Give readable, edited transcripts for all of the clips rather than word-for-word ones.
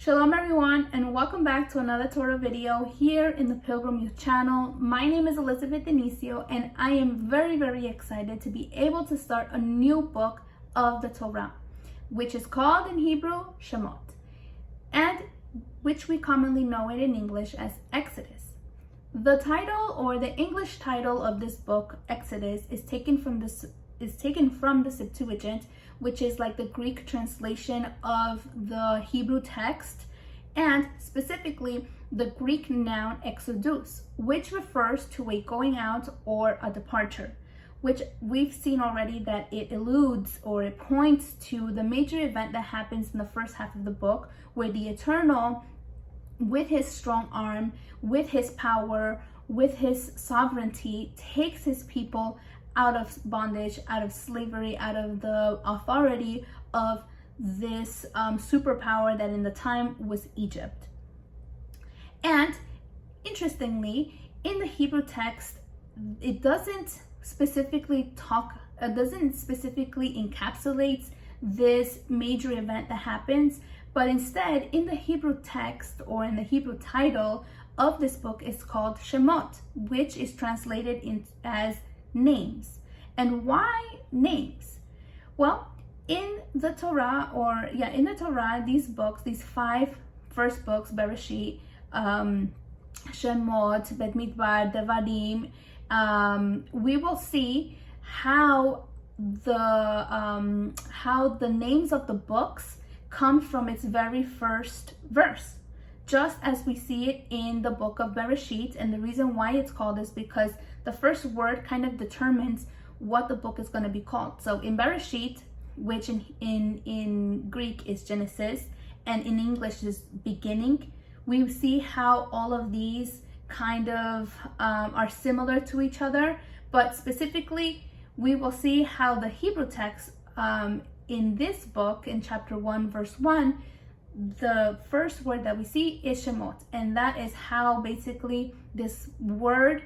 Shalom everyone, and welcome back to another Torah video here in the Pilgrim Youth channel. My name is Elizabeth Denicio, and I am very excited to be able to start a new book of the Torah, which is called in Hebrew Shemot, and which we commonly know it in English as Exodus. The title, or the English title of this book, Exodus, is taken from the Septuagint, which is like the Greek translation of the Hebrew text, and specifically the Greek noun exodus, which refers to a going out or a departure, which we've seen already that it alludes or it points to the major event that happens in the first half of the book, where the Eternal, with his strong arm, with his power, with his sovereignty, takes his people out of bondage, out of slavery, out of the authority of this superpower that in the time was Egypt. And interestingly, in the Hebrew text, it doesn't specifically encapsulate this major event that happens, but instead in the Hebrew text, or in the Hebrew title of this book, is called Shemot, which is translated as names. And why names? Well, in the Torah, these books, these five first books, Bereshit, Shemot, Bamidbar, Devarim, we will see how the names of the books come from its very first verse, just as we see it in the book of Bereshit. And the reason why it's called is because the first word kind of determines what the book is going to be called. So in Bereshit, which in Greek is Genesis, and in English is beginning, we see how all of these kind of are similar to each other. But specifically, we will see how the Hebrew text in this book, in chapter 1, verse 1, the first word that we see is Shemot, and that is how basically this word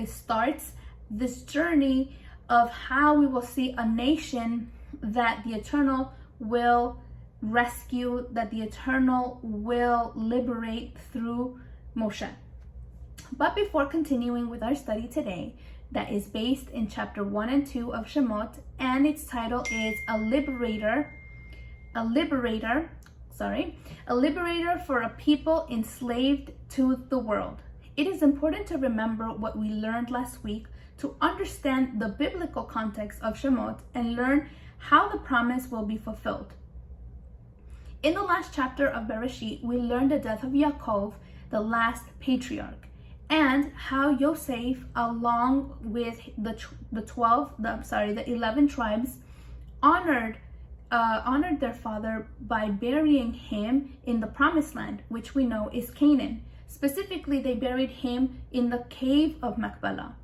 starts this journey of how we will see a nation that the Eternal will rescue, that the Eternal will liberate through Moshe. But before continuing with our study today, that is based in chapter 1 and 2 of Shemot, and its title is a liberator for a people enslaved to the world. It is important to remember what we learned last week to understand the biblical context of Shemot and learn how the promise will be fulfilled. In the last chapter of Bereshit, we learned the death of Yaakov, the last patriarch, and how Yosef, along with the 11 tribes, honored their father by burying him in the promised land, which we know is Canaan. Specifically, they buried him in the cave of Machpelah.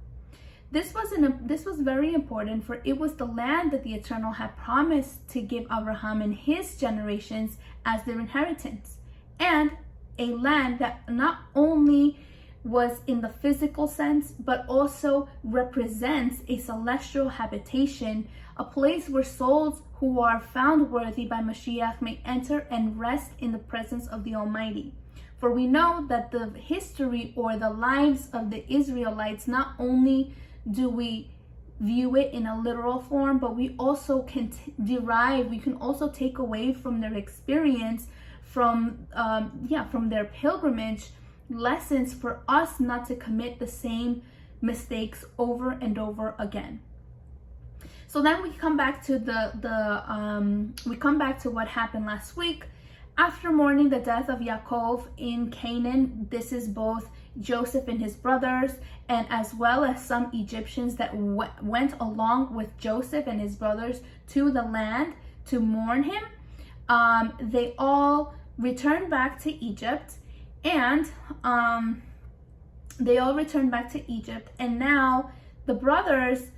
This was very important, for it was the land that the Eternal had promised to give Abraham and his generations as their inheritance, and a land that not only was in the physical sense, but also represents a celestial habitation, a place where souls who are found worthy by Mashiach may enter and rest in the presence of the Almighty. For we know that the history or the lives of the Israelites, not only do we view it in a literal form, but we also can we can also take away from their experience, from their pilgrimage, lessons for us not to commit the same mistakes over and over again. So then we come back to what happened last week. After mourning the death of Yaakov in Canaan, this is both Joseph and his brothers, and as well as some Egyptians that went along with Joseph and his brothers to the land to mourn him. They all returned back to Egypt, and and now the brothers,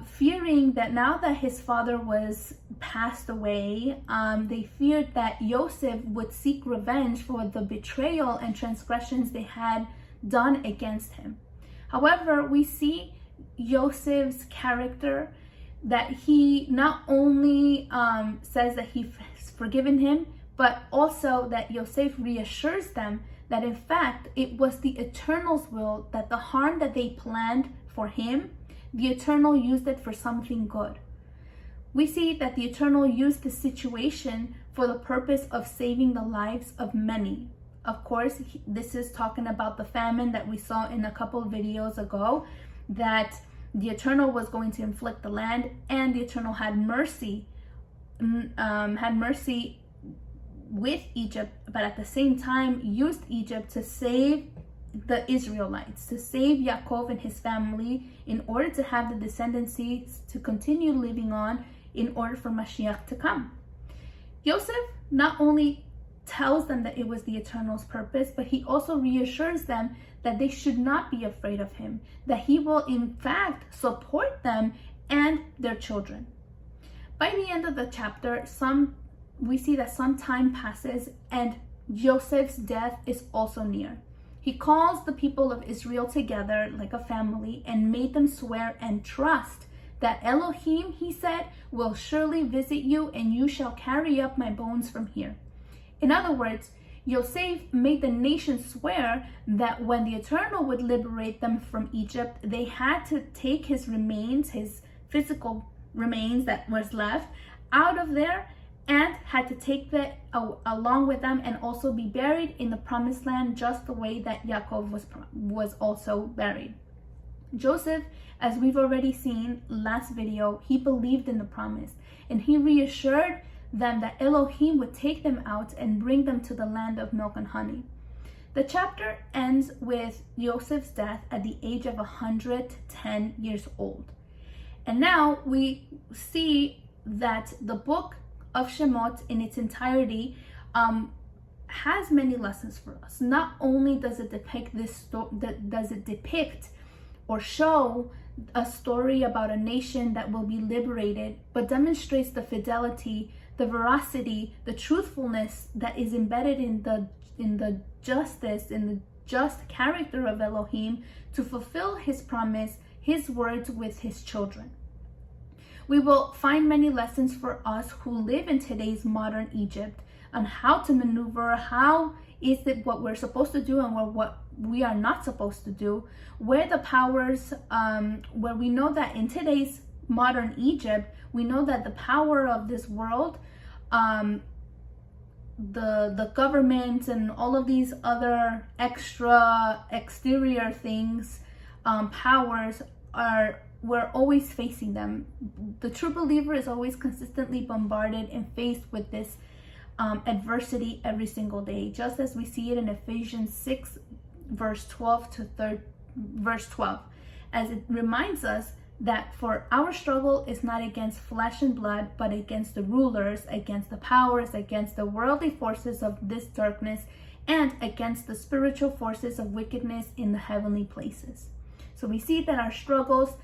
fearing that now that his father was passed away, they feared that Joseph would seek revenge for the betrayal and transgressions they had done against him. However, we see Joseph's character, that he not only says that he's forgiven him, but also that Yosef reassures them that in fact it was the Eternal's will that the harm that they planned for him, the Eternal used it for something good. We see that the Eternal used the situation for the purpose of saving the lives of many. Of course, this is talking about the famine that we saw in a couple of videos ago, that the Eternal was going to inflict the land, and the Eternal had mercy with Egypt, but at the same time used Egypt to save the Israelites, to save Yaakov and his family, in order to have the descendancy to continue living on, in order for Mashiach to come. Yosef not only tells them that it was the Eternal's purpose, but he also reassures them that they should not be afraid of him, that he will in fact support them and their children. By the end of the chapter, we see that some time passes and Joseph's death is also near. He calls the people of Israel together like a family and made them swear and trust that Elohim, he said, will surely visit you, and you shall carry up my bones from here. In other words, Yosef made the nation swear that when the Eternal would liberate them from Egypt, they had to take his remains, his physical remains that was left, out of there, and had to take that along with them and also be buried in the promised land, just the way that Yaakov was also buried. Joseph, as we've already seen last video, he believed in the promise, and he reassured them that Elohim would take them out and bring them to the land of milk and honey. The chapter ends with Joseph's death at the age of 110 years old. And now we see that the book of Shemot in its entirety has many lessons for us. Not only does it depict or show a story about a nation that will be liberated, but demonstrates the fidelity, the veracity, the truthfulness that is embedded in the justice, in the just character of Elohim to fulfill his promise, his words with his children. We will find many lessons for us who live in today's modern Egypt on how to maneuver, how is it what we're supposed to do and what we are not supposed to do, where the powers, where we know that in today's modern Egypt, we know that the power of this world, the government and all of these other exterior things, powers we're always facing them. The true believer is always consistently bombarded and faced with this adversity every single day, just as we see it in Ephesians 6 verse 12 to verse 12, as it reminds us that for our struggle is not against flesh and blood, but against the rulers, against the powers, against the worldly forces of this darkness, and against the spiritual forces of wickedness in the heavenly places. So we see that our struggles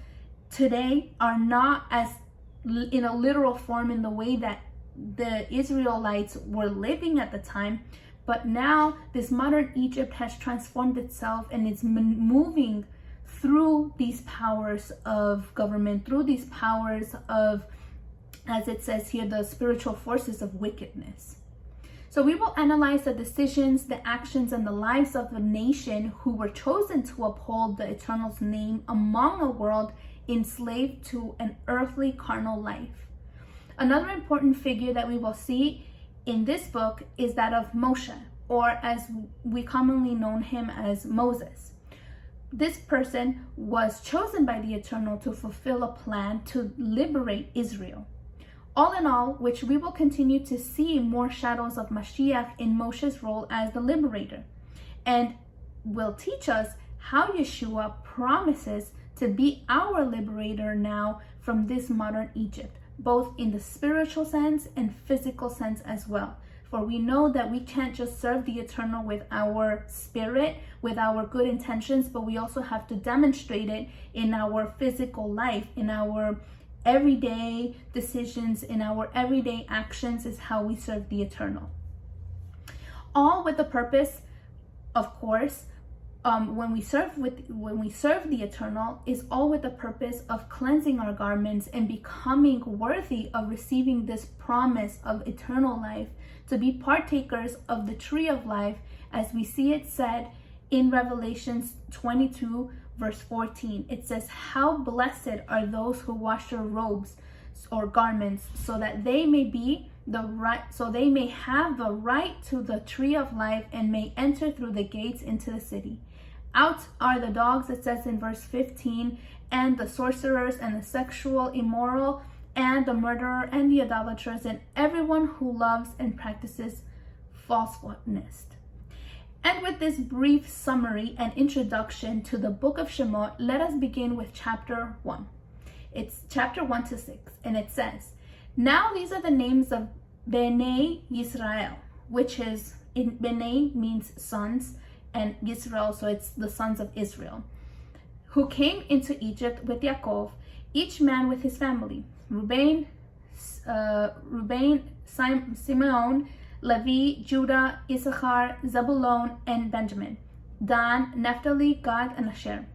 today are not as in a literal form in the way that the Israelites were living at the time, but now this modern Egypt has transformed itself and it's moving through these powers of government, through these powers of, as it says here, the spiritual forces of wickedness. So we will analyze the decisions, the actions, and the lives of a nation who were chosen to uphold the Eternal's name among a world enslaved to an earthly carnal life. Another important figure that we will see in this book is that of Moshe, or as we commonly know him as Moses. This person was chosen by the Eternal to fulfill a plan to liberate Israel. All in all, which we will continue to see more shadows of Mashiach in Moshe's role as the liberator, and will teach us how Yeshua promises to be our liberator now from this modern Egypt, both in the spiritual sense and physical sense as well. For we know that we can't just serve the Eternal with our spirit, with our good intentions, but we also have to demonstrate it in our physical life, in our everyday decisions, in our everyday actions is how we serve the Eternal. All with the purpose, of course, when we serve the Eternal, is all with the purpose of cleansing our garments and becoming worthy of receiving this promise of eternal life, to be partakers of the tree of life, as we see it said in Revelations 22 verse 14. It says, "How blessed are those who wash their robes or garments, so that they may have the right to the tree of life and may enter through the gates into the city. Out are the dogs," it says in verse 15, "and the sorcerers and the sexual immoral and the murderer and the idolatrers and everyone who loves and practices falsehoodness." And with this brief summary and introduction to the book of Shemot, let us begin with chapter 1. It's chapter 1 to 6, and it says, "Now these are the names of Bnei Yisrael," which is, in Bnei means sons, and Yisrael, so it's the sons of Israel, "who came into Egypt with Yaakov, each man with his family: Reuben, Simeon, Levi, Judah, Issachar, Zebulun, and Benjamin, Dan, Naphtali, Gad, and Asher.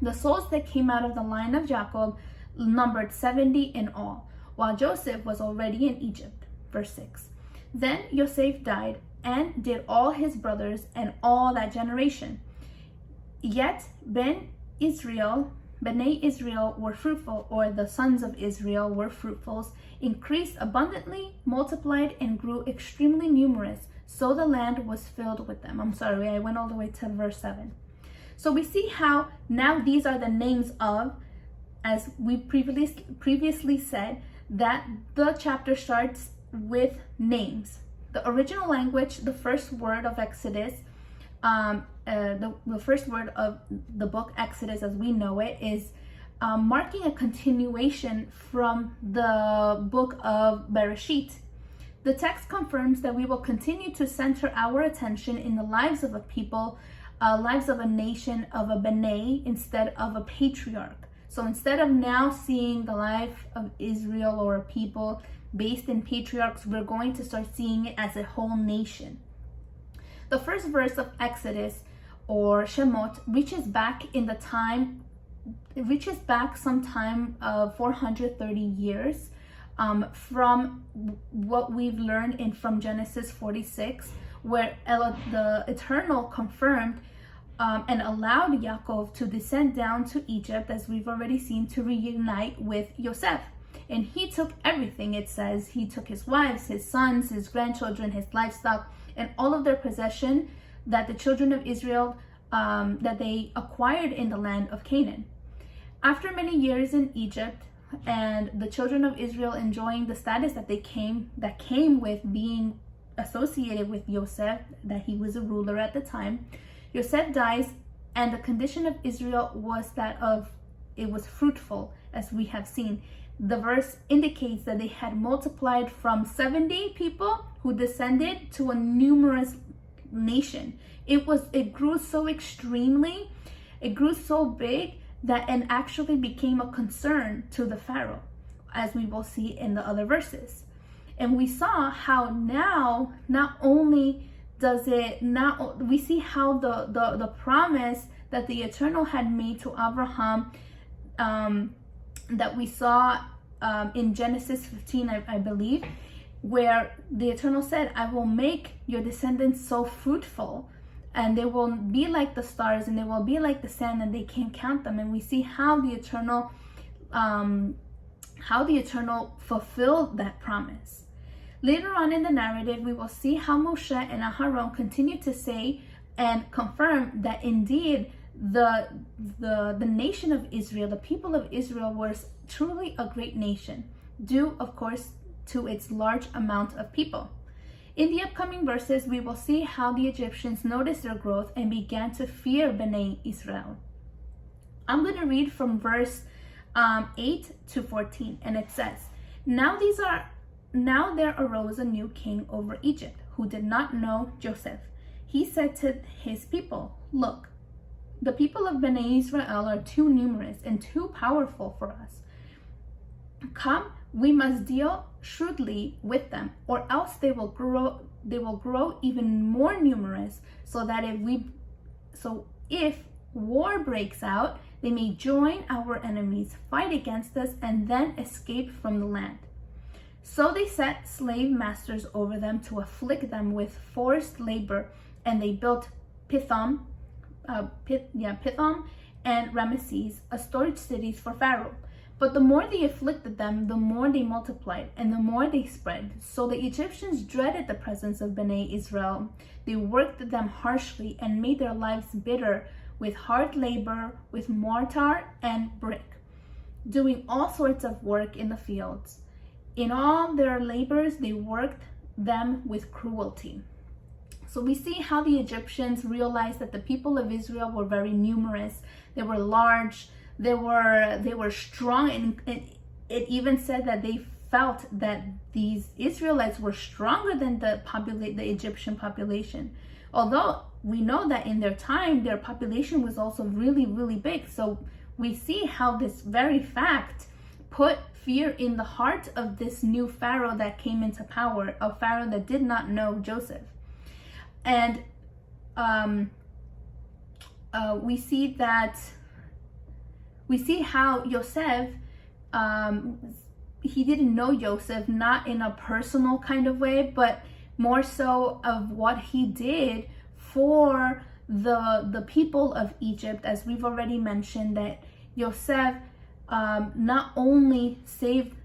The souls that came out of the line of Jacob numbered 70 in all, while Joseph was already in Egypt." Verse 6. "Then Joseph died, and did all his brothers and all that generation. Yet Bnei Israel were fruitful," or the sons of Israel were fruitful, "increased abundantly, multiplied, and grew extremely numerous, so the land was filled with them." I'm sorry, I went all the way to verse 7. So we see how now these are the names of, as we previously said, that the chapter starts with names. The original language, the first word of Exodus, the first word of the book Exodus as we know it, is marking a continuation from the book of Bereshit. The text confirms that we will continue to center our attention in the lives of a people, lives of a nation, of a Bnei, instead of a patriarch. So instead of now seeing the life of Israel or a people based in patriarchs, we're going to start seeing it as a whole nation. The first verse of Exodus, or Shemot, reaches back sometime 430 years from what we've learned from Genesis 46, where the Eternal confirmed and allowed Yaakov to descend down to Egypt, as we've already seen, to reunite with Yosef. And he took everything. It says he took his wives, his sons, his grandchildren, his livestock, and all of their possession that the children of Israel, that they acquired in the land of Canaan. After many years in Egypt, and the children of Israel enjoying the status that came with being associated with Yosef, that he was a ruler at the time, Yosef dies, and the condition of Israel was it was fruitful, as we have seen. The verse indicates that they had multiplied from 70 people who descended to a numerous nation. It grew so extremely, it grew so big that it actually became a concern to the Pharaoh, as we will see in the other verses. And we saw how now, not only does it now, we see how the promise that the Eternal had made to Abraham, that we saw in Genesis 15, I believe, where the Eternal said, "I will make your descendants so fruitful, and they will be like the stars, and they will be like the sand, and they can't count them." And we see how the Eternal fulfilled that promise. Later on in the narrative, we will see how Moshe and Aharon continue to say and confirm that indeed the nation of Israel, the people of Israel, was truly a great nation, due, of course, to its large amount of people. In the upcoming verses, we will see how the Egyptians noticed their growth and began to fear Bnei Israel. I'm going to read from verse 8 to 14, and it says, Now there arose a new king over Egypt, who did not know Joseph. He said to his people, Look, the people of Bnei Israel are too numerous and too powerful for us. Come, we must deal shrewdly with them, or else they will grow even more numerous, so if war breaks out, they may join our enemies, fight against us, and then escape from the land. So they set slave masters over them to afflict them with forced labor, and they built Pithom and Ramesses, storage cities for Pharaoh. But the more they afflicted them, the more they multiplied, and the more they spread. So the Egyptians dreaded the presence of Bnei Israel. They worked them harshly and made their lives bitter with hard labor, with mortar and brick, doing all sorts of work in the fields. In all their labors, they worked them with cruelty. So we see how the Egyptians realized that the people of Israel were very numerous. They were large, they were strong, and it even said that they felt that these Israelites were stronger than the Egyptian population. Although we know that in their time, their population was also really, really big. So we see how this very fact put fear in the heart of this new Pharaoh that came into power, a Pharaoh that did not know Joseph. And we see how Joseph, he didn't know Joseph, not in a personal kind of way, but more so of what he did for the people of Egypt. As we've already mentioned, that Joseph not only saved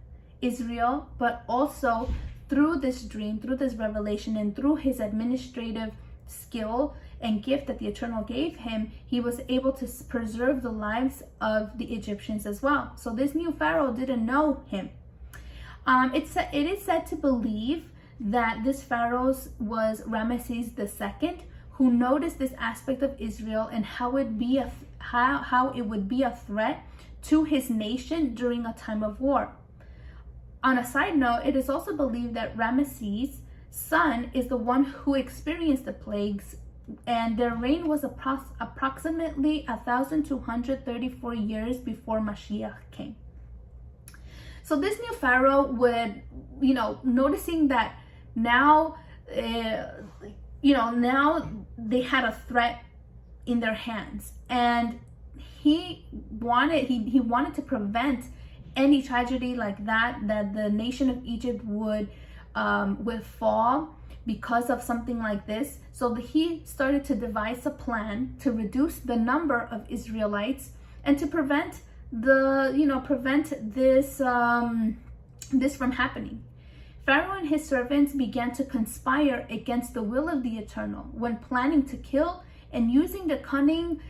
Israel, but also through this dream, through this revelation, and through his administrative skill and gift that the Eternal gave him, he was able to preserve the lives of the Egyptians as well. So this new Pharaoh didn't know him. It is said to believe that this Pharaoh was Ramesses II, who noticed this aspect of Israel and how it would be a threat to his nation during a time of war. On a side note, it is also believed that Ramesses' son is the one who experienced the plagues, and their reign was approximately 1,234 years before Mashiach came. So this new Pharaoh would, noticing that now, now they had a threat in their hands, and he wanted to prevent any tragedy like that the nation of Egypt would fall because of something like this. So he started to devise a plan to reduce the number of Israelites and to prevent this from happening. Pharaoh and his servants began to conspire against the will of the Eternal when planning to kill and using the cunning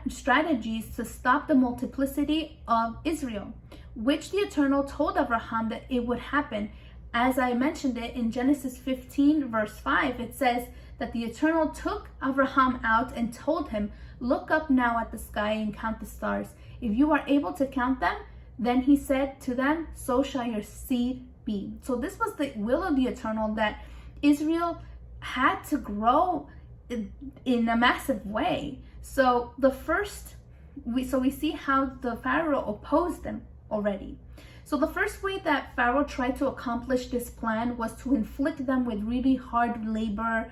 strategies to stop the multiplicity of Israel, which the Eternal told Abraham that it would happen. As I mentioned it in Genesis 15 verse 5, it says that the Eternal took Abraham out and told him, "Look up now at the sky and count the stars. If you are able to count them, then he said to them, so shall your seed be." So this was the will of the Eternal, that Israel had to grow in a massive way. So we see how the Pharaoh opposed them already. So the first way that Pharaoh tried to accomplish this plan was to inflict them with really hard labor,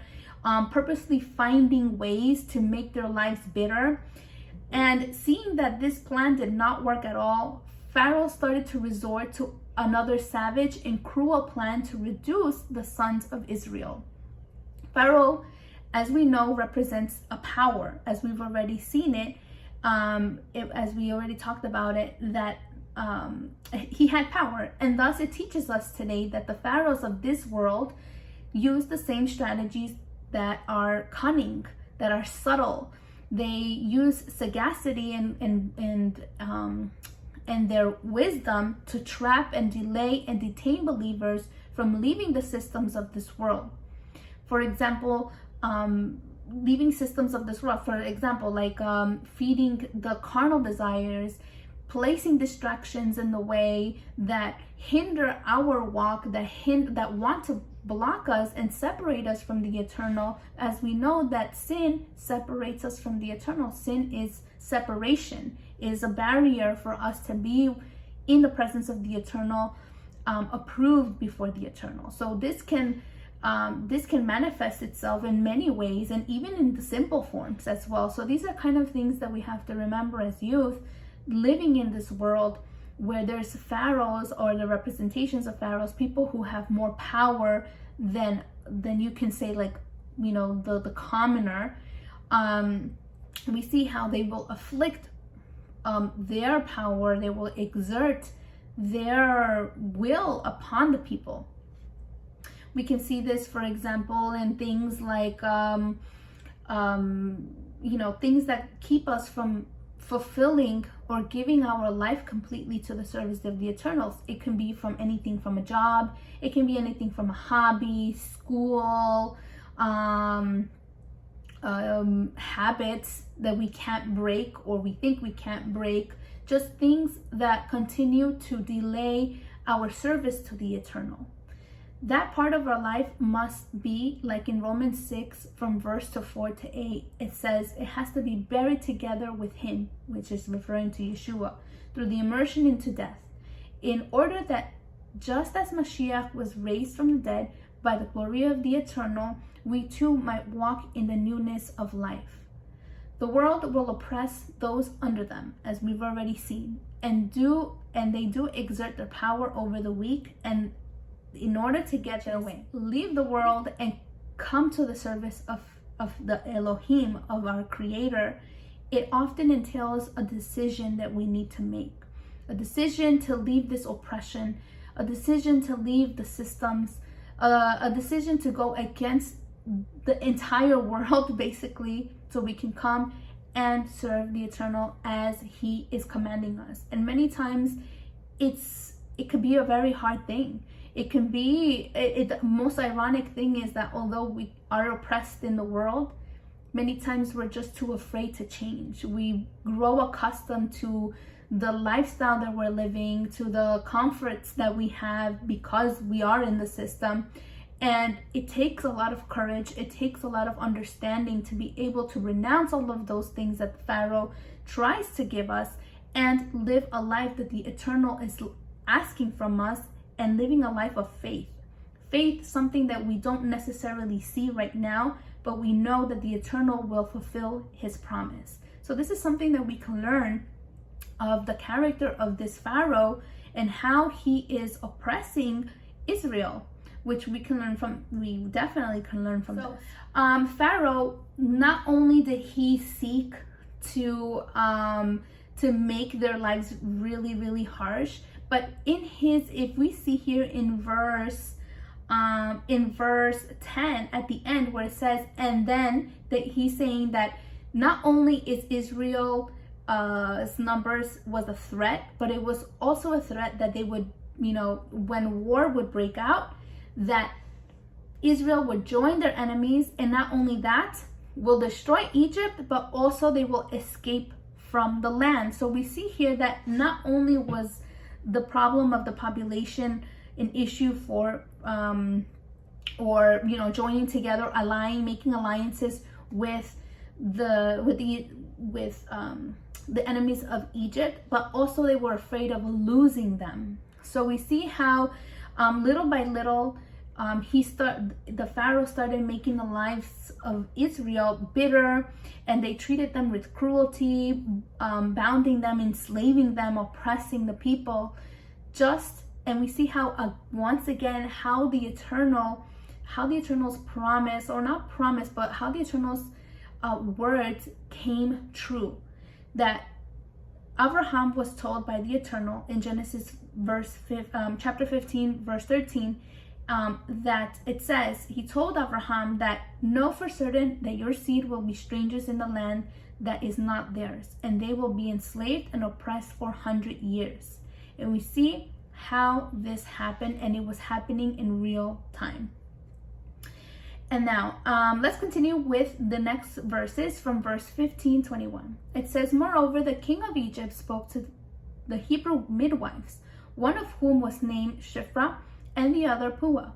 purposely finding ways to make their lives bitter. And seeing that this plan did not work at all, Pharaoh started to resort to another savage and cruel plan to reduce the sons of Israel. Pharaoh, as we know, represents a power, as we've already seen it, as we already talked about it, that he had power. And thus it teaches us today that the pharaohs of this world use the same strategies that are cunning, that are subtle. They use sagacity and their wisdom to trap and delay and detain believers from leaving the systems of this world. For example, leaving systems of this world, for example, like feeding the carnal desires, placing distractions in the way that hinder our walk, that want to block us and separate us from the Eternal, as we know that sin separates us from the Eternal. Sin is separation, is a barrier for us to be in the presence of the Eternal, approved before the Eternal. So this can this can manifest itself in many ways, and even in the simple forms as well. So these are kind of things that we have to remember as youth living in this world where there's pharaohs, or the representations of pharaohs, people who have more power than you can say, like, the commoner. We see how they will afflict their power, they will exert their will upon the people. We can see this, for example, in things like things that keep us from fulfilling or giving our life completely to the service of the Eternals. It can be from anything from a job, it can be anything from a hobby, school, habits that we can't break, or we think we can't break, just things that continue to delay our service to the Eternal. That part of our life must be, like in Romans 6 from verse 4 to 8, it says it has to be buried together with him, which is referring to Yeshua, through the immersion into death, in order that just as Mashiach was raised from the dead by the glory of the Eternal, we too might walk in the newness of life. The world will oppress those under them, as we've already seen, and they do exert their power over the weak, and in order to get their way, leave the world and come to the service of the Elohim, of our Creator. It often entails a decision that we need to make, a decision to leave this oppression, a decision to leave the systems, a decision to go against the entire world, basically, so we can come and serve the Eternal as He is commanding us. And many times it could be a very hard thing. It can be, the most ironic thing is that although we are oppressed in the world, many times we're just too afraid to change. We grow accustomed to the lifestyle that we're living, to the comforts that we have because we are in the system. And it takes a lot of courage, it takes a lot of understanding to be able to renounce all of those things that Pharaoh tries to give us and live a life that the Eternal is asking from us, and living a life of faith. Faith, something that we don't necessarily see right now, but we know that the Eternal will fulfill His promise. So this is something that we can learn of the character of this Pharaoh and how he is oppressing Israel, which we definitely can learn from this. Pharaoh, not only did he seek to make their lives really, really harsh, but if we see here in verse 10 at the end, where it says, and then, that he's saying that not only is Israel's numbers was a threat, but it was also a threat that they would, when war would break out, that Israel would join their enemies, and not only that, will destroy Egypt, but also they will escape from the land. So we see here that not only was the problem of the population an issue for joining together, making alliances with the enemies of Egypt, but also they were afraid of losing them. So we see how little by little the Pharaoh started making the lives of Israel bitter, and they treated them with cruelty, bounding them, enslaving them, oppressing the people. And we see how once again how the Eternal's promise, or not promise, but how the Eternal's words came true. That Abraham was told by the Eternal in Genesis chapter 15, verse 13, that it says, he told Abraham that know for certain that your seed will be strangers in the land that is not theirs, and they will be enslaved and oppressed for 100 years. And we see how this happened, and it was happening in real time. And now let's continue with the next verses from verse 15-21. It says, moreover, the king of Egypt spoke to the Hebrew midwives, one of whom was named Shiphrah and the other Puah,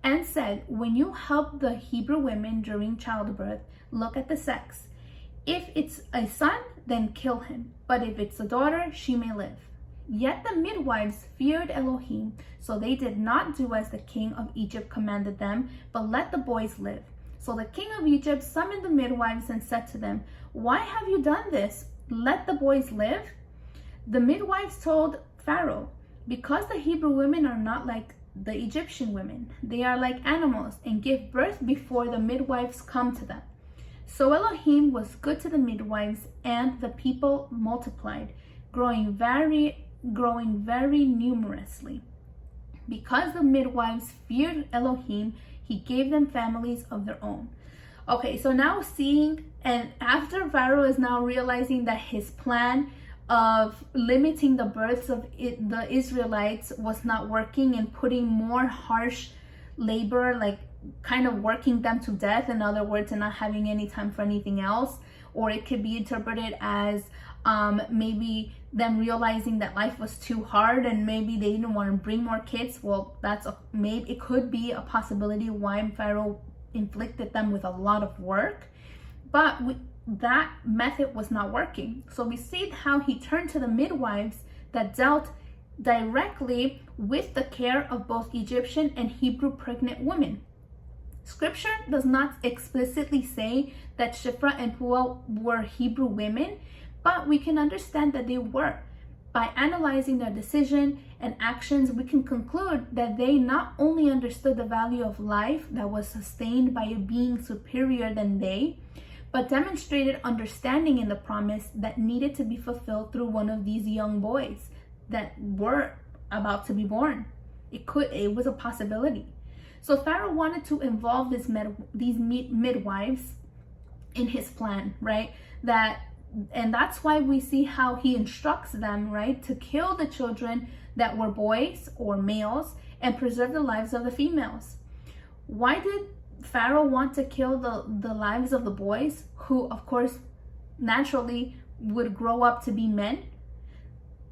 and said, when you help the Hebrew women during childbirth, look at the sex. If it's a son, then kill him, but if it's a daughter, she may live. Yet the midwives feared Elohim, so they did not do as the king of Egypt commanded them, but let the boys live. So the king of Egypt summoned the midwives and said to them, "Why have you done this? Let the boys live?" The midwives told Pharaoh, "Because the Hebrew women are not like the Egyptian women. They are like animals and give birth before the midwives come to them." So Elohim was good to the midwives, and the people multiplied, growing very numerously. Because the midwives feared Elohim, he gave them families of their own. Okay, so now and after Pharaoh is now realizing that his plan of limiting the births of the Israelites was not working and putting more harsh labor, like kind of working them to death, in other words, and not having any time for anything else, or it could be interpreted as maybe them realizing that life was too hard and maybe they didn't want to bring more kids. Well, maybe it could be a possibility why Pharaoh inflicted them with a lot of work, but that method was not working. So we see how he turned to the midwives that dealt directly with the care of both Egyptian and Hebrew pregnant women. Scripture does not explicitly say that Shiphrah and Puah were Hebrew women, but we can understand that they were. By analyzing their decision and actions, we can conclude that they not only understood the value of life that was sustained by a being superior than they, but demonstrated understanding in the promise that needed to be fulfilled through one of these young boys that were about to be born. It was a possibility. So Pharaoh wanted to involve these midwives in his plan, right? And that's why we see how he instructs them, right, to kill the children that were boys or males and preserve the lives of the females. Why did Pharaoh want to kill the lives of the boys, who of course naturally would grow up to be men?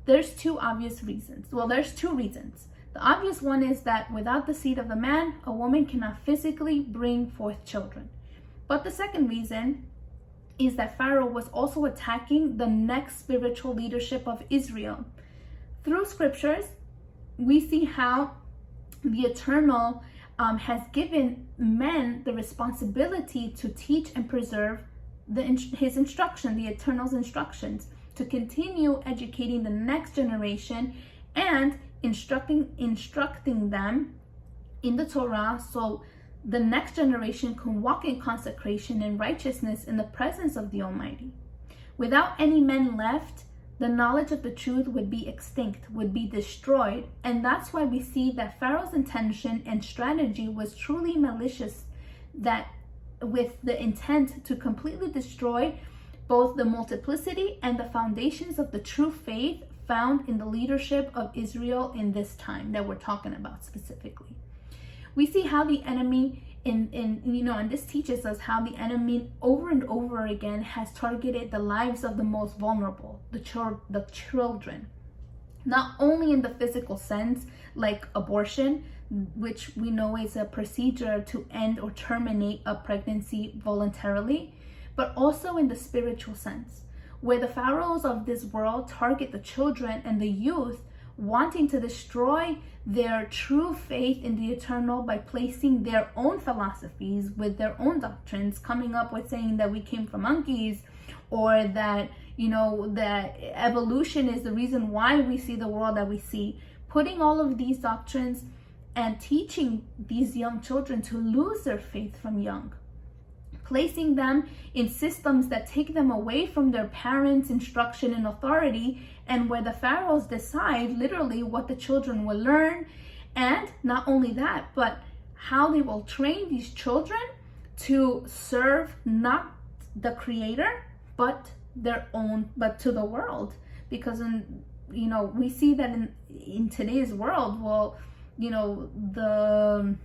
There's two obvious reasons. Well, there's two reasons. The obvious one is that without the seed of the man, a woman cannot physically bring forth children. But the second reason is that Pharaoh was also attacking the next spiritual leadership of Israel. Through scriptures, we see how the Eternal has given men the responsibility to teach and preserve his instruction, the Eternal's instructions, to continue educating the next generation and instructing them in the Torah, so the next generation can walk in consecration and righteousness in the presence of the Almighty. Without any men left, the knowledge of the truth would be extinct, would be destroyed, and that's why we see that Pharaoh's intention and strategy was truly malicious, that with the intent to completely destroy both the multiplicity and the foundations of the true faith found in the leadership of Israel in this time that we're talking about specifically. We see how the enemy and this teaches us how the enemy over and over again has targeted the lives of the most vulnerable, the children. Not only in the physical sense, like abortion, which we know is a procedure to end or terminate a pregnancy voluntarily, but also in the spiritual sense, where the pharaohs of this world target the children and the youth, wanting to destroy their true faith in the Eternal by placing their own philosophies with their own doctrines, coming up with saying that we came from monkeys, or that that evolution is the reason why we see the world that we see, putting all of these doctrines and teaching these young children to lose their faith from young, placing them in systems that take them away from their parents' instruction and authority, and where the pharaohs decide literally what the children will learn, and not only that, but how they will train these children to serve not the creator but to the world. Because we see that in today's world, the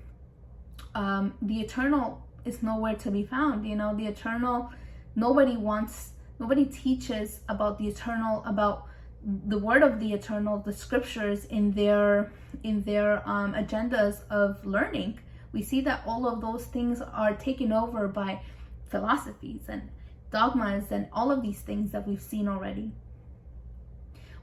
Eternal is nowhere to be found. The Eternal, nobody teaches about the Eternal, about the word of the Eternal, the scriptures in their agendas of learning. We see that all of those things are taken over by philosophies and dogmas and all of these things that we've seen already.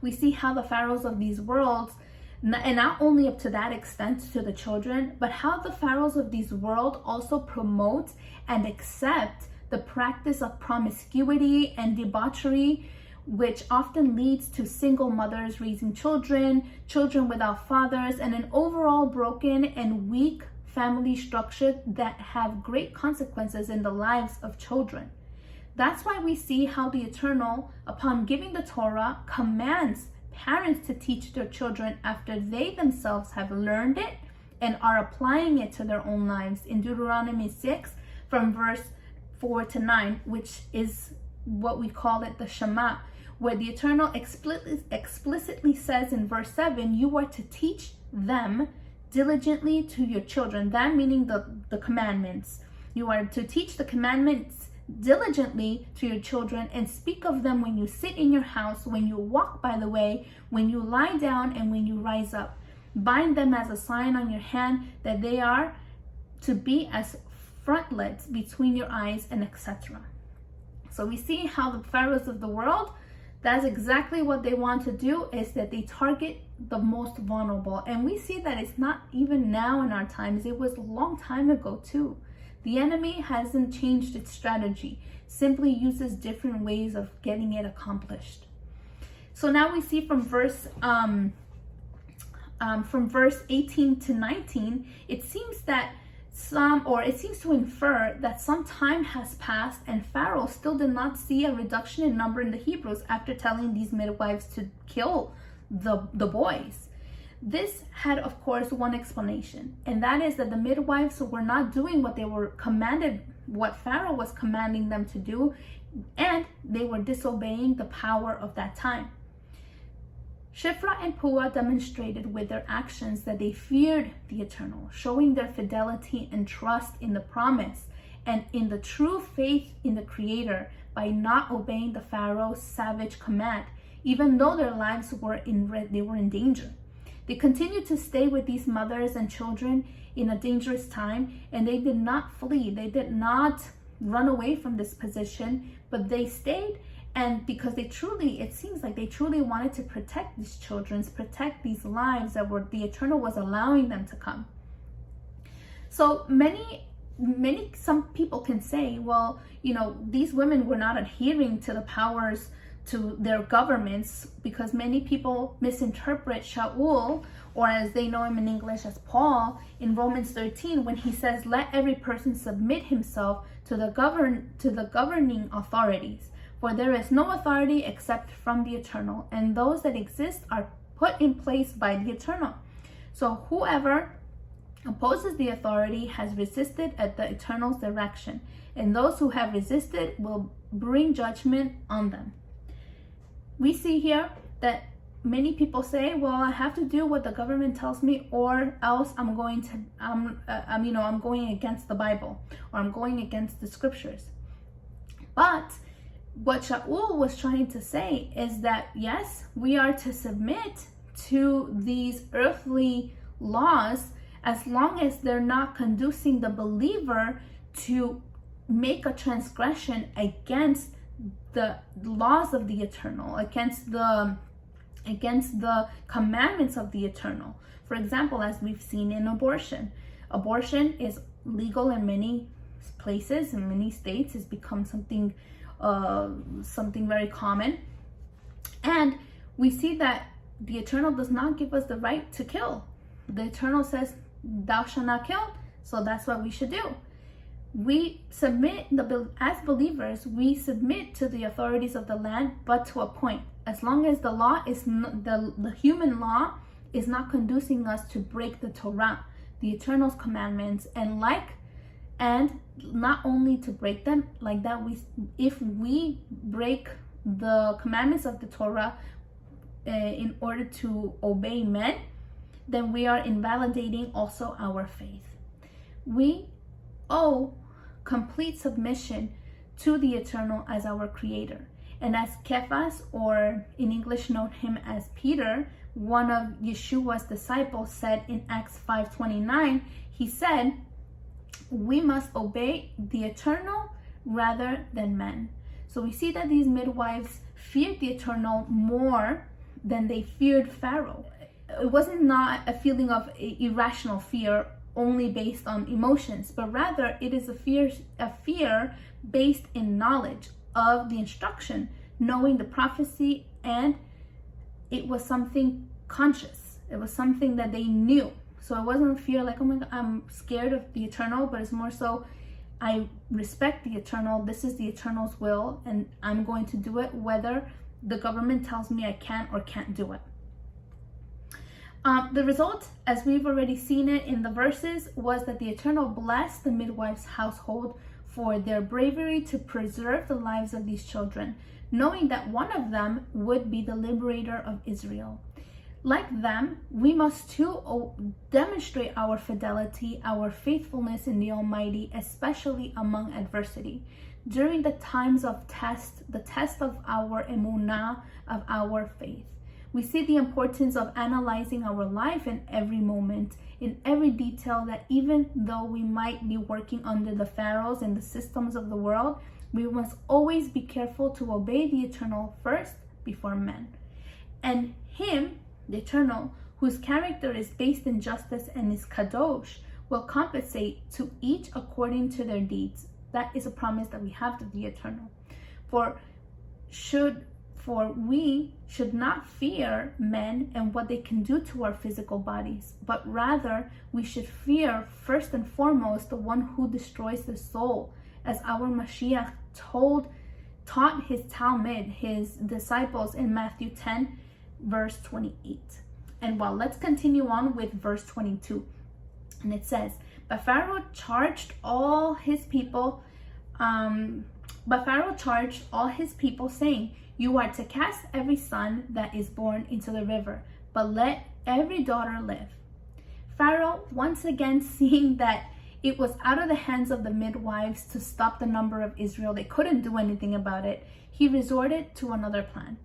we see how the pharaohs of these worlds, and not only up to that extent to the children, but how the pharaohs of these world also promote and accept the practice of promiscuity and debauchery, which often leads to single mothers raising children, children without fathers, and an overall broken and weak family structure that have great consequences in the lives of children. That's why we see how the Eternal, upon giving the Torah, commands parents to teach their children after they themselves have learned it and are applying it to their own lives in Deuteronomy 6 from verse 4 to 9, which is what we call it the Shema, where the Eternal explicitly says in verse 7, you are to teach them diligently to your children. That meaning the commandments. You are to teach the commandments diligently to your children and speak of them when you sit in your house, when you walk by the way, when you lie down, and when you rise up. Bind them as a sign on your hand, that they are to be as frontlets between your eyes, and etc. So we see how the pharaohs of the world, that's exactly what they want to do, is that they target the most vulnerable. And we see that it's not even now in our times, it was a long time ago too. The enemy hasn't changed its strategy, simply uses different ways of getting it accomplished. So now we see from verse 18 to 19, it seems to infer that some time has passed and Pharaoh still did not see a reduction in number in the Hebrews after telling these midwives to kill the boys. This had, of course, one explanation, and that is that the midwives were not doing what they were commanded, what Pharaoh was commanding them to do, and they were disobeying the power of that time. Shifra and Puah demonstrated with their actions that they feared the Eternal, showing their fidelity and trust in the promise and in the true faith in the Creator by not obeying the Pharaoh's savage command, even though their lives were in danger. They continued to stay with these mothers and children in a dangerous time, and they did not flee. They did not run away from this position, but they stayed, and because it seems like they truly wanted to protect these children, protect these lives that the Eternal was allowing them to come. So some people can say, well, these women were not adhering to the powers, to their governments, because many people misinterpret Shaul, or as they know him in English as Paul, in Romans 13, when he says, let every person submit himself to the governing authorities, for there is no authority except from the Eternal, and those that exist are put in place by the Eternal. So whoever opposes the authority has resisted at the Eternal's direction, and those who have resisted will bring judgment on them. We see here that many people say, well, I have to do what the government tells me, or else I'm going against the Bible, or I'm going against the scriptures. But what Shaul was trying to say is that, yes, we are to submit to these earthly laws as long as they're not conducing the believer to make a transgression against the laws of the Eternal, against the commandments of the Eternal. For example, as we've seen in abortion is legal in many places, in many states. It's become something very common, and we see that the Eternal does not give us the right to kill. The Eternal says, thou shalt not kill, so that's what we should do. We submit, as believers, we submit to the authorities of the land, but to a point. As long as the law is the human law is not conducing us to break the Torah, the Eternal's commandments, and not only to break them, like that if we break the commandments of the Torah in order to obey men, then we are invalidating also our faith. We owe complete submission to the Eternal as our Creator. And as Cephas, or in English note him as Peter, one of Yeshua's disciples, said in Acts 5:29, he said, we must obey the Eternal rather than men. So we see that these midwives feared the Eternal more then they feared Pharaoh. It wasn't not a feeling of irrational fear only based on emotions, but rather it is a fear based in knowledge of the instruction, knowing the prophecy, and it was something conscious. It was something that they knew. So it wasn't fear like, oh my God, I'm scared of the eternal, but it's more so, I respect the eternal. This is the eternal's will, and I'm going to do it whether the government tells me I can or can't do it. The result, as we've already seen it in the verses, was that the Eternal blessed the midwife's household for their bravery to preserve the lives of these children, knowing that one of them would be the liberator of Israel. Like them, we must too demonstrate our fidelity, our faithfulness in the Almighty, especially among adversity. During the times of test, the test of our emunah, of our faith. We see the importance of analyzing our life in every moment, in every detail, that even though we might be working under the pharaohs and the systems of the world, we must always be careful to obey the Eternal first before men. And Him, the Eternal, whose character is based in justice and is kadosh, will compensate to each according to their deeds. That is a promise that we have to the Eternal. For we should not fear men and what they can do to our physical bodies, but rather we should fear first and foremost the one who destroys the soul, as our Mashiach taught his Talmud, his disciples, in Matthew 10, verse 28. And well, let's continue on with verse 22. And it says, But Pharaoh charged all his people, saying, You are to cast every son that is born into the river, but let every daughter live. Pharaoh, once again seeing that it was out of the hands of the midwives to stop the number of Israel, they couldn't do anything about it, he resorted to another plan.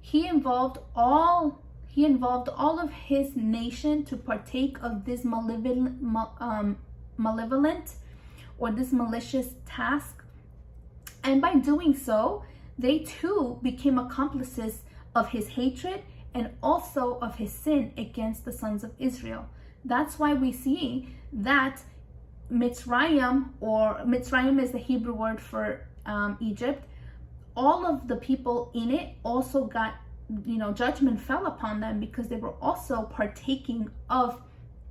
He involved all of his nation to partake of this malevolent or this malicious task. And by doing so, they too became accomplices of his hatred and also of his sin against the sons of Israel. That's why we see that Mitzrayim is the Hebrew word for Egypt. All of the people in it also got, judgment fell upon them because they were also partaking of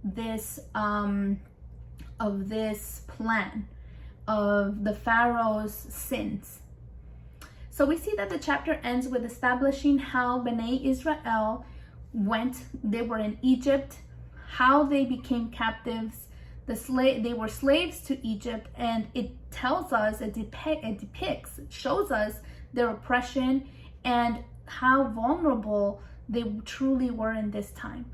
this plan of the Pharaoh's sins. So we see that the chapter ends with establishing how Bnei Israel they were in Egypt, how they became captives, they were slaves to Egypt, and it tells us, it shows us their oppression and how vulnerable they truly were in this time.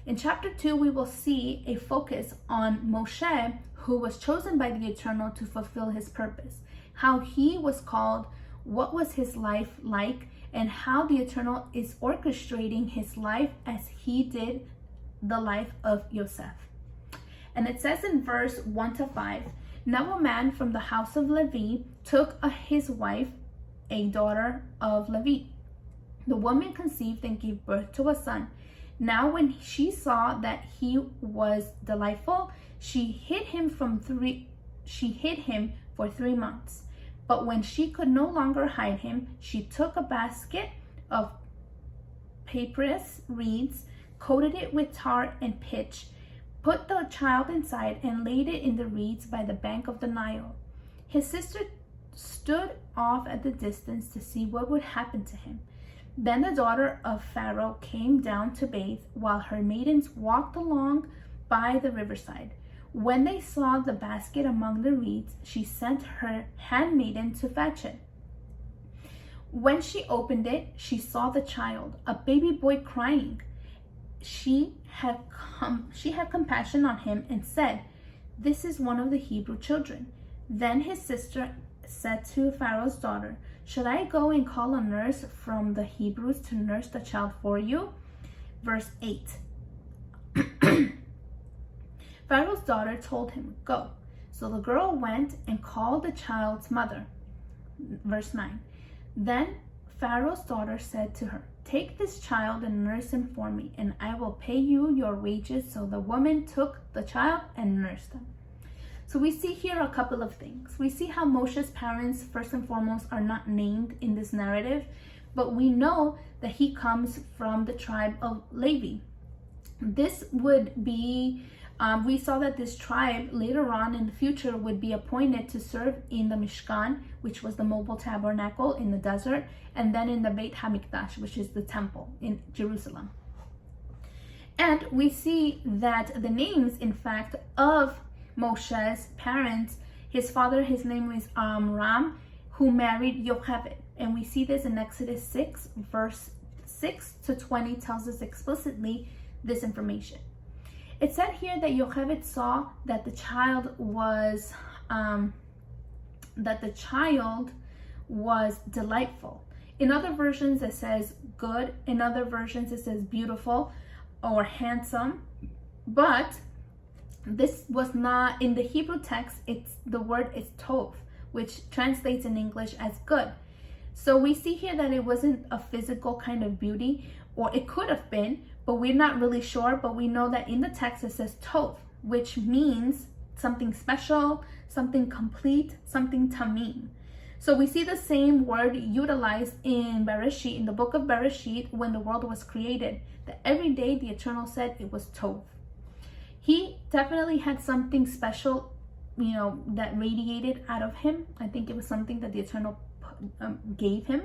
In chapter 2, we will see a focus on Moshe, who was chosen by the Eternal to fulfill his purpose, how he was called, what was his life like, and how the Eternal is orchestrating his life as he did the life of Yosef. And it says in verse 1-5, Now a man from the house of Levi took his wife, a daughter of Levi. The woman conceived and gave birth to a son. Now when she saw that he was delightful, she hid him for 3 months. But when she could no longer hide him, she took a basket of papyrus reeds, coated it with tar and pitch, put the child inside, and laid it in the reeds by the bank of the Nile. His sister stood off at the distance to see what would happen to him. Then the daughter of Pharaoh came down to bathe, while her maidens walked along by the riverside. When they saw the basket among the reeds, she sent her handmaiden to fetch it. When she opened it, she saw the child, a baby boy, crying. She had compassion on him and said, This is one of the Hebrew children. Then his sister said to Pharaoh's daughter, Should I go and call a nurse from the Hebrews to nurse the child for you? Verse 8. Pharaoh's daughter told him, Go. So the girl went and called the child's mother. Verse 9. Then Pharaoh's daughter said to her, "Take this child and nurse him for me, and I will pay you your wages." So the woman took the child and nursed him. So we see here a couple of things. We see how Moshe's parents, first and foremost, are not named in this narrative, but we know that he comes from the tribe of Levi. This would be, we saw that this tribe later on in the future would be appointed to serve in the Mishkan, which was the mobile tabernacle in the desert, and then in the Beit HaMikdash, which is the temple in Jerusalem. And we see that the names, in fact, of Moshe's parents, his father, his name is Amram, who married Yocheved. And we see this in Exodus 6, verse 6 to 20, tells us explicitly this information. It said here that Yocheved saw that the child was delightful. In other versions it says good, in other versions it says beautiful or handsome, but this was not in the Hebrew text. The word is tov, which translates in English as good. So we see here that it wasn't a physical kind of beauty, or it could have been, but we're not really sure. But we know that in the text it says tov, which means something special, something complete, something tamim. So we see the same word utilized in Bereshit, in the book of Bereshit, when the world was created, that every day the Eternal said it was tov. He definitely had something special, that radiated out of him. I think it was something that the Eternal gave him.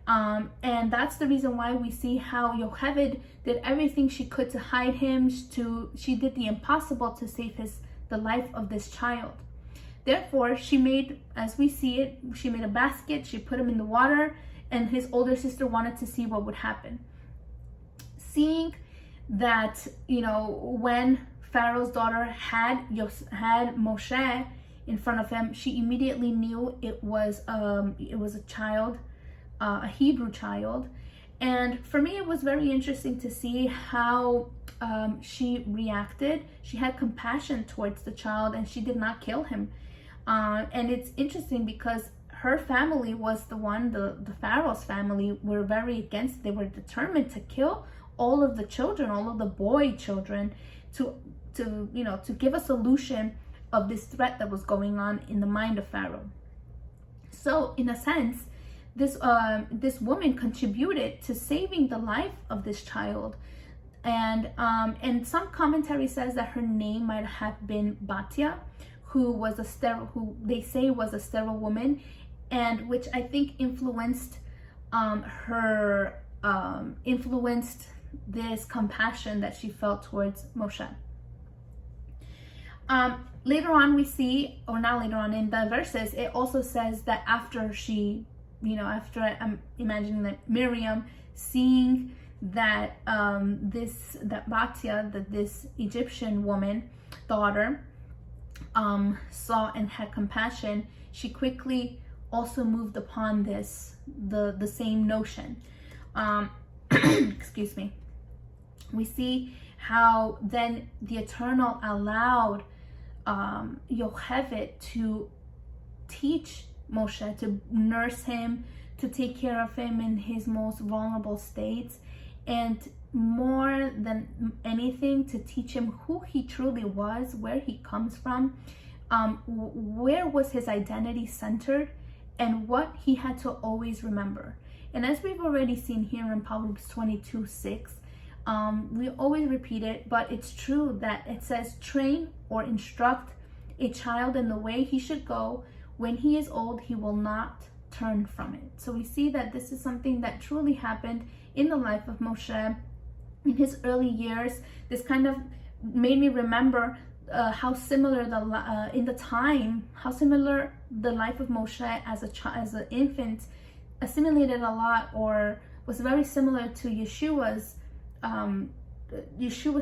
And that's the reason why we see how Yocheved did everything she could to hide him. She did the impossible to save the life of this child. Therefore, she made, as we see it, she made a basket, she put him in the water, and his older sister wanted to see what would happen. Seeing that, when Pharaoh's daughter had Moshe in front of him, she immediately knew it was a child, a Hebrew child. And for me, it was very interesting to see how she reacted. She had compassion towards the child, and she did not kill him. And it's interesting because her family was the Pharaoh's family were very against. They were determined to kill all of the children, all of the boy children, to give a solution of this threat that was going on in the mind of Pharaoh. So in a sense, this woman contributed to saving the life of this child. And some commentary says that her name might have been Batya, who they say was a sterile woman, and which I think influenced this compassion that she felt towards Moshe. Later on we see, or not later on in the verses, it also says that after I'm imagining that Miriam, seeing that Batya, that this Egyptian woman, daughter, saw and had compassion, she quickly also moved upon the same notion. Excuse me. We see how then the Eternal allowed Yocheved to teach Moshe, to nurse him, to take care of him in his most vulnerable states, and more than anything, to teach him who he truly was, where he comes from, where was his identity centered, and what he had to always remember. And as we've already seen here in Proverbs 22:6, we always repeat it, but it's true that it says, train or instruct a child in the way he should go. When he is old, he will not turn from it. So we see that this is something that truly happened in the life of Moshe in his early years. This kind of made me remember how similar how similar the life of Moshe as an infant assimilated a lot, or was very similar to Yeshua's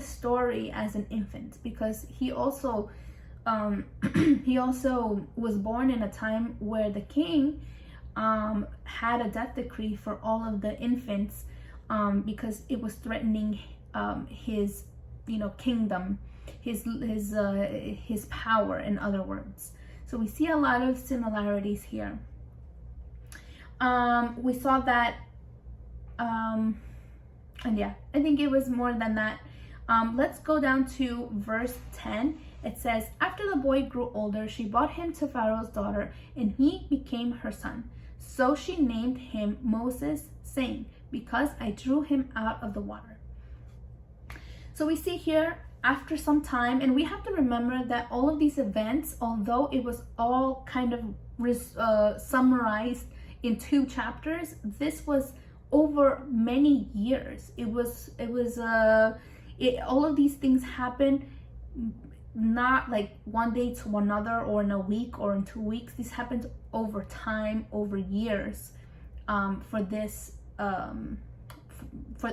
story as an infant, because he also was born in a time where the king had a death decree for all of the infants, because it was threatening his kingdom, his power, in other words. So we see a lot of similarities here. We saw that And yeah, I think it was more than that. Let's go down to verse 10. It says, after the boy grew older, she brought him to Pharaoh's daughter, and he became her son. So she named him Moses, saying, because I drew him out of the water. So we see here, after some time, and we have to remember that all of these events, although it was all kind of summarized in 2 chapters, this was over many years. All of these things happened not like one day to another, or in a week, or in 2 weeks. This happened over time, over years, for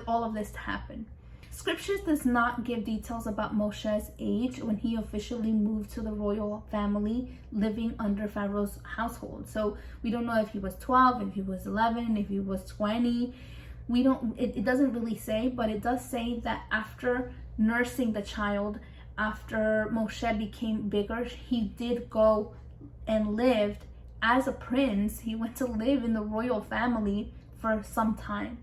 all of this to happen. Scriptures does not give details about Moshe's age when he officially moved to the royal family, living under Pharaoh's household. So we don't know if he was 12, if he was 11, if he was 20. It doesn't really say, but it does say that after nursing the child, after Moshe became bigger, he did go and lived as a prince. He went to live in the royal family for some time.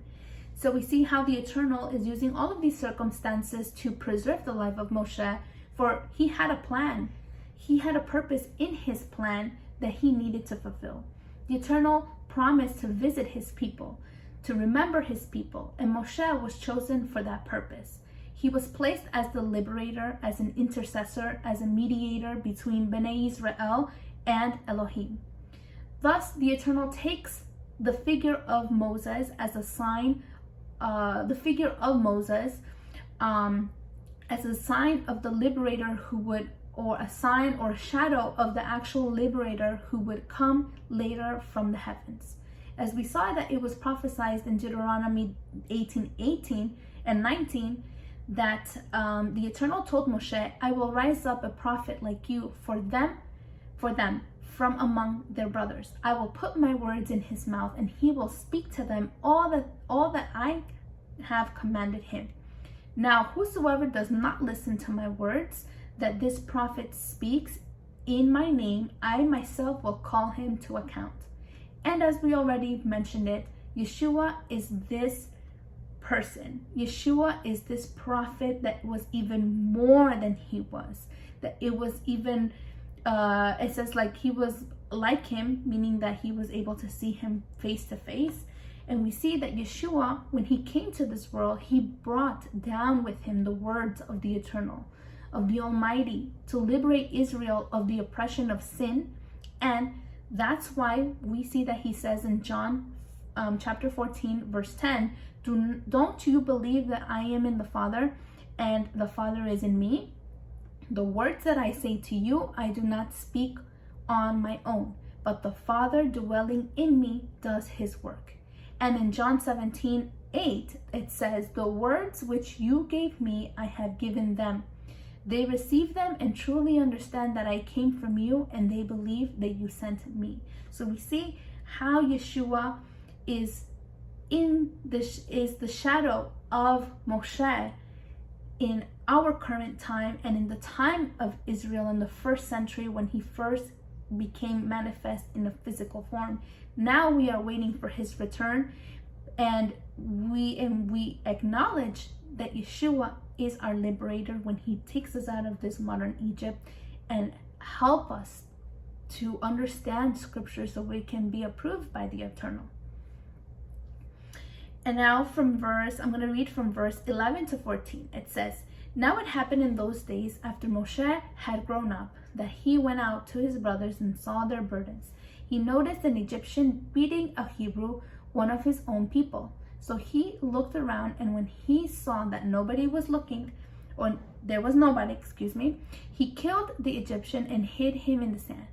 So we see how the Eternal is using all of these circumstances to preserve the life of Moshe, for he had a plan. He had a purpose in his plan that he needed to fulfill. The Eternal promised to visit his people, to remember his people, and Moshe was chosen for that purpose. He was placed as the liberator, as an intercessor, as a mediator between Bnei Israel and Elohim. Thus, the Eternal takes the figure of Moses as a sign, as a sign of the liberator who would, or a sign or a shadow of the actual liberator who would come later from the heavens. As we saw that it was prophesied in Deuteronomy 18:18 and 19, that the Eternal told Moshe, I will rise up a prophet like you for them from among their brothers. I will put my words in his mouth, and he will speak to them all that I have commanded him. Now whosoever does not listen to my words that this prophet speaks in my name, I myself will call him to account. And as we already mentioned it, Yeshua is this person. Yeshua is this prophet that was even more than he was. That it was even, it says like he was like him, meaning that he was able to see him face to face. And we see that Yeshua, when he came to this world, he brought down with him the words of the Eternal, of the Almighty, to liberate Israel of the oppression of sin. And that's why we see that he says in John chapter 14, verse 10, don't you believe that I am in the Father and the Father is in me? The words that I say to you, I do not speak on my own, but the Father dwelling in me does his work. And in John 17:8, it says, the words which you gave me, I have given them. They receive them and truly understand that I came from you, and they believe that you sent me. So we see how Yeshua is the shadow of Moshe in our current time and in the time of Israel in the 1st century when he first became manifest in a physical form. Now we are waiting for his return, and we acknowledge that Yeshua is our liberator when he takes us out of this modern Egypt and help us to understand scripture so we can be approved by the Eternal. And now I'm going to read from verse 11 to 14. It says, now it happened in those days after Moshe had grown up that he went out to his brothers and saw their burdens. He noticed an Egyptian beating a Hebrew, one of his own people. So he looked around, and when he saw that nobody was looking, or there was nobody, he killed the Egyptian and hid him in the sand.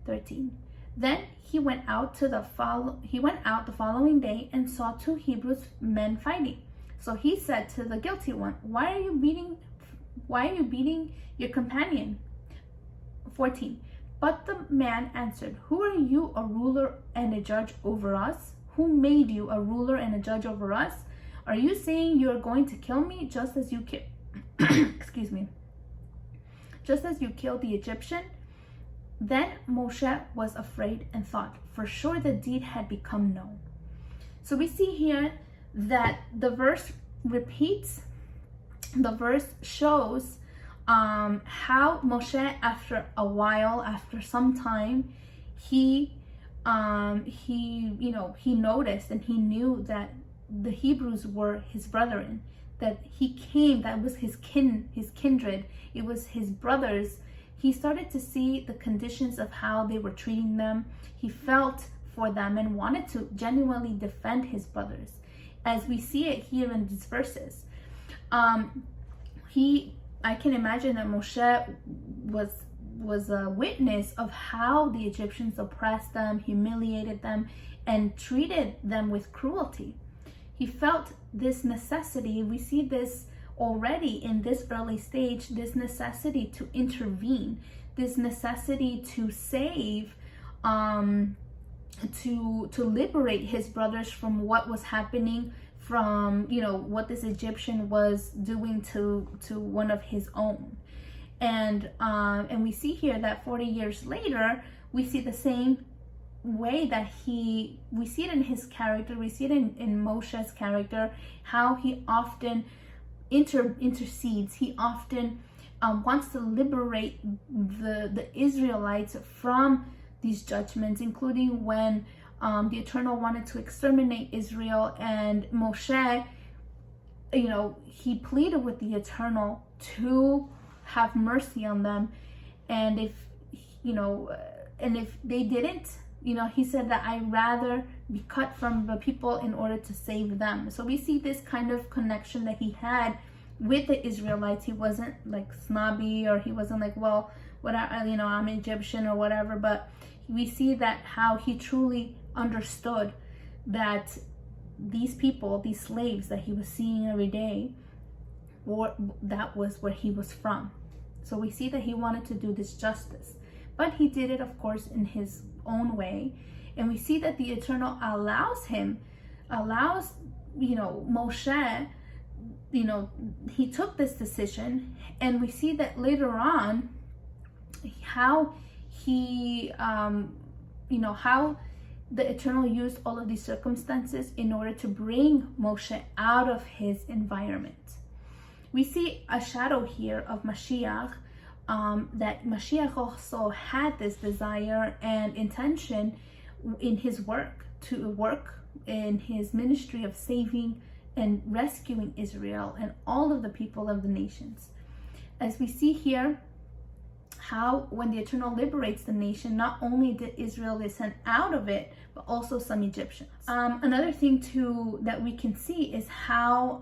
13. Then he went out the following day and saw 2 Hebrew men fighting. So he said to the guilty one, why are you beating your companion? 14. But the man answered, who are you, a ruler and a judge over us? Who made you a ruler and a judge over us? Are you saying you are going to kill me just as you just as you killed the Egyptian? Then Moshe was afraid and thought, for sure the deed had become known. So we see here that the verse repeats, the verse shows how Moshe, after a while, after some time, he noticed and he knew that the Hebrews were his brethren, that he came, that was his kindred, it was his brothers. He started to see the conditions of how they were treating them. He felt for them and wanted to genuinely defend his brothers, as we see it here in these verses. I can imagine that Moshe was a witness of how the Egyptians oppressed them, humiliated them, and treated them with cruelty. He felt this necessity. We see this already in this early stage, this necessity to intervene, this necessity to save, to liberate his brothers from what was happening, from what this Egyptian was doing to one of his own. And we see here that 40 years later, we see the same way that we see it in his character, we see it in Moshe's character, how he often intercedes, he often wants to liberate the Israelites from these judgments, including when the Eternal wanted to exterminate Israel, and Moshe, he pleaded with the Eternal to have mercy on them, and if they didn't, he said that I'd rather be cut from the people in order to save them. So we see this kind of connection that he had with the Israelites. He wasn't like snobby, or he wasn't like, well, I'm Egyptian or whatever, but we see that how he truly understood that these people, these slaves that he was seeing every day, that was where he was from. So we see that he wanted to do this justice, but he did it, of course, in his own way. And we see that the Eternal allows Moshe, he took this decision, and we see that later on how he how the Eternal used all of these circumstances in order to bring Moshe out of his environment. We see a shadow here of Mashiach, that Mashiach also had this desire and intention in his work, to work in his ministry of saving and rescuing Israel and all of the people of the nations. As we see here, how when the Eternal liberates the nation, not only did Israel is sent out of it, but also some Egyptians. Another thing too that we can see is how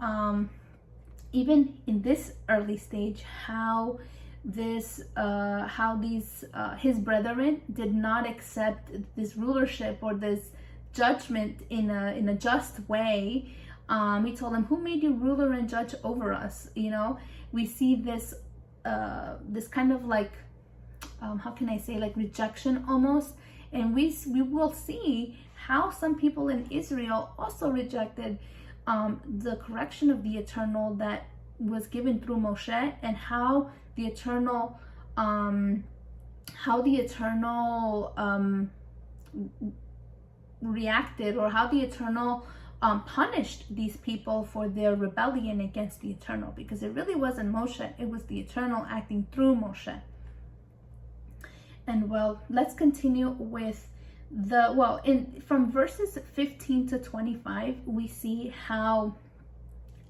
even in this early stage, how his brethren did not accept this rulership or this judgment in a just way. He told them, who made you ruler and judge over us? We see this kind of like how can I say, like rejection almost. And we will see how some people in Israel also rejected the correction of the Eternal that was given through Moshe, and how the Eternal reacted, or how the Eternal punished these people for their rebellion against the Eternal, because it really wasn't Moshe, it was the Eternal acting through Moshe. And well, let's continue with from verses 15 to 25, we see how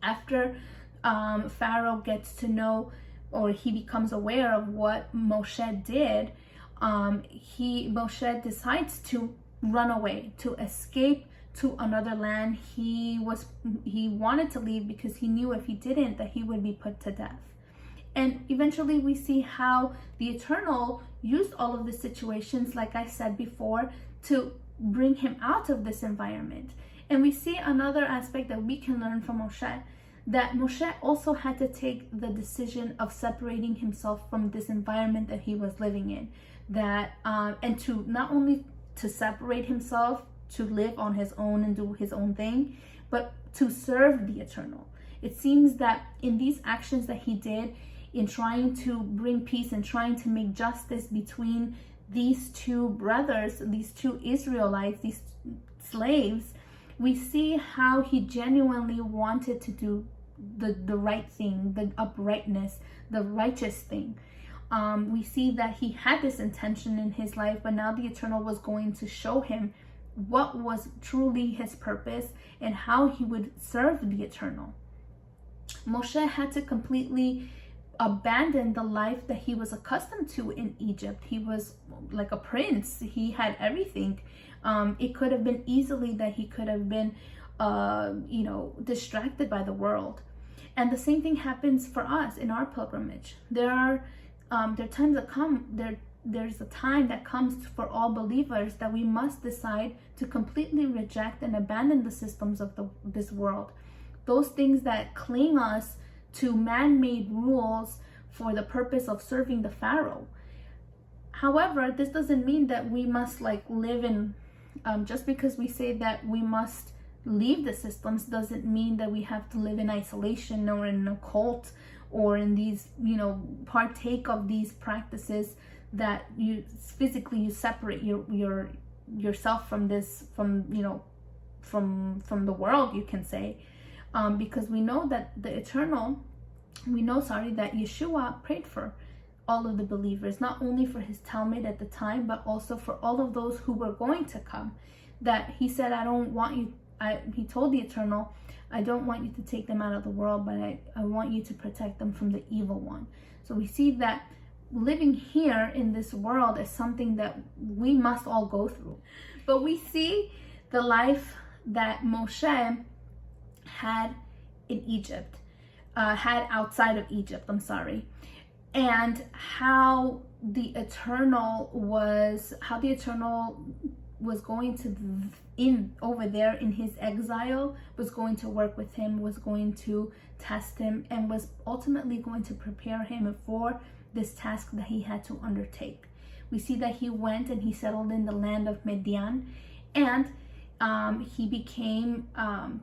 after Pharaoh gets to know, or he becomes aware of what Moshe did, Moshe decides to run away, to escape to another land. He wanted to leave because he knew if he didn't, that he would be put to death. And eventually we see how the Eternal used all of the situations, like I said before, to bring him out of this environment. And we see another aspect that we can learn from Moshe, that Moshe also had to take the decision of separating himself from this environment that he was living in, that and to not only to separate himself, to live on his own and do his own thing, but to serve the Eternal. It seems that in these actions that he did, in trying to bring peace and trying to make justice between these two brothers, these two Israelites, these slaves, we see how he genuinely wanted to do the right thing, the uprightness, the righteous thing. We see that he had this intention in his life, but now the Eternal was going to show him what was truly his purpose and how he would serve the Eternal. Moshe had to completely abandon the life that he was accustomed to in Egypt. He was like a prince. He had everything. It could have been easily that he could have been distracted by the world. And the same thing happens for us in our pilgrimage. There are times that come, there's a time that comes for all believers that we must decide to completely reject and abandon the systems of this world. Those things that cling us to man-made rules for the purpose of serving the Pharaoh. However, this doesn't mean that we must live in, just because we say that we must leave the systems doesn't mean that we have to live in isolation or in a cult or in these, partake of these practices that you physically separate yourself from this, from the world, you can say. Because we know that that Yeshua prayed for all of the believers, not only for his Talmud at the time, but also for all of those who were going to come. That he said, he told the Eternal, I don't want you to take them out of the world, but I want you to protect them from the evil one. So we see that living here in this world is something that we must all go through. But we see the life that Moshe had in Egypt, had outside of Egypt, and how the Eternal was going to, over there in his exile, was going to work with him, was going to test him, and was ultimately going to prepare him for this task that he had to undertake. We see that he went and he settled in the land of Midian, and he became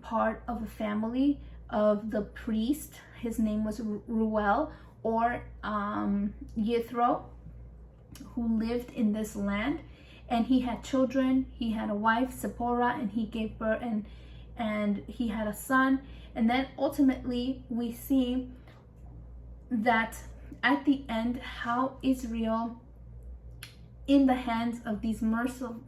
part of a family of the priest. His name was Ruel, or Yithro, who lived in this land. And he had children. He had a wife, Zipporah, and he gave birth, and he had a son. And then ultimately we see that at the end, how Israel, in the hands of these merciless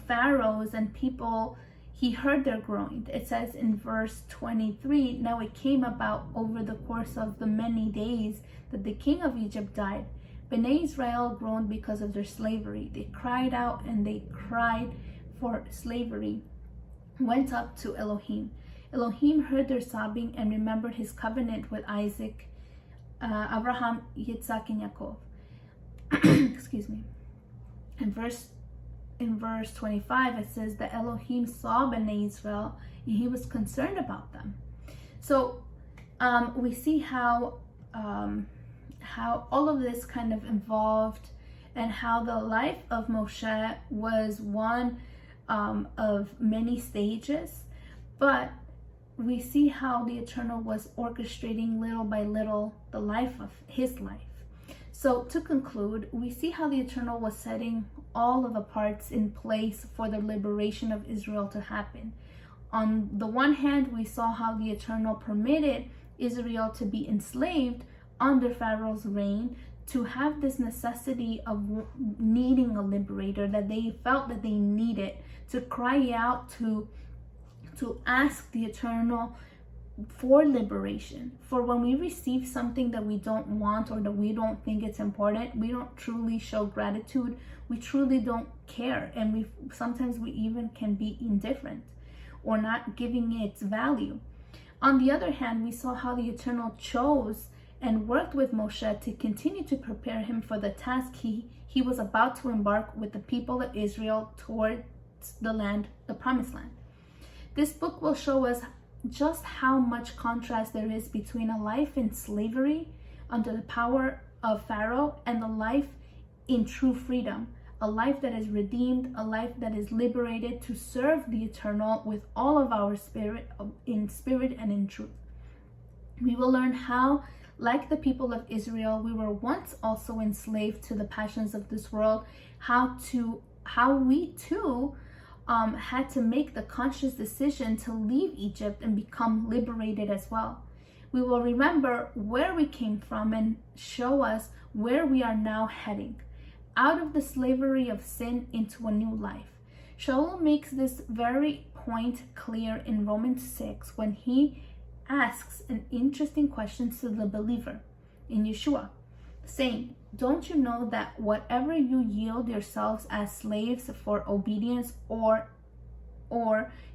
pharaohs and people, he heard their groaning. It says in verse 23, now it came about over the course of the many days that the king of Egypt died. Bnei Israel groaned because of their slavery. They cried out, and they cried for slavery, went up to Elohim. Elohim heard their sobbing and remembered his covenant with Isaac, Abraham, Yitzhak, and Yaakov. Excuse me. In verse 25, it says that Elohim saw Bnei Israel and he was concerned about them. So we see how all of this kind of involved, and how the life of Moshe was one of many stages, but we see how the Eternal was orchestrating little by little the life of his life. So to conclude, we see how the Eternal was setting all of the parts in place for the liberation of Israel to happen. On the one hand, we saw how the Eternal permitted Israel to be enslaved under Pharaoh's reign, to have this necessity of needing a liberator, that they felt that they needed, to cry out, to ask the Eternal for liberation. For when we receive something that we don't want, or that we don't think it's important, we don't truly show gratitude, we truly don't care, and sometimes we even can be indifferent or not giving it its value. On the other hand, we saw how the Eternal chose and worked with Moshe to continue to prepare him for the task he was about to embark with the people of Israel towards the promised land. This book will show us just how much contrast there is between a life in slavery under the power of Pharaoh and a life in true freedom, a life that is redeemed, a life that is liberated to serve the Eternal with all of our spirit, in spirit and in truth. We will learn how, like the people of Israel, we were once also enslaved to the passions of this world, how we too had to make the conscious decision to leave Egypt and become liberated as well. We will remember where we came from and show us where we are now heading, out of the slavery of sin into a new life. Shaul makes this very point clear in Romans 6 when he asks an interesting question to the believer in Yeshua, saying, "Don't you know that whatever you yield yourselves as slaves for obedience, or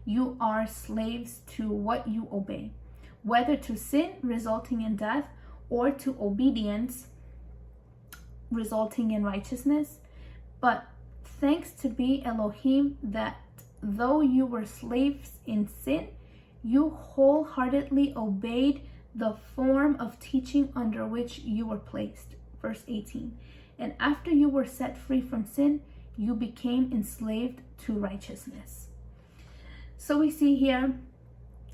you are slaves to what you obey, whether to sin resulting in death or to obedience resulting in righteousness? But thanks to be Elohim that though you were slaves in sin, you wholeheartedly obeyed the form of teaching under which you were placed." Verse 18. "And after you were set free from sin, you became enslaved to righteousness." So we see here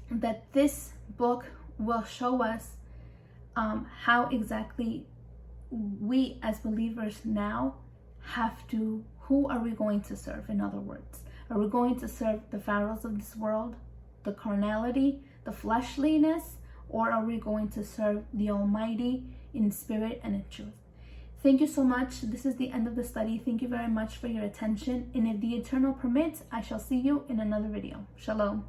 that this book will show us how exactly we as believers now have to, who are we going to serve? In other words, are we going to serve the pharaohs of this world, the carnality, the fleshliness, or are we going to serve the Almighty in spirit and in truth? Thank you so much. This is the end of the study. Thank you very much for your attention. And if the Eternal permits, I shall see you in another video. Shalom.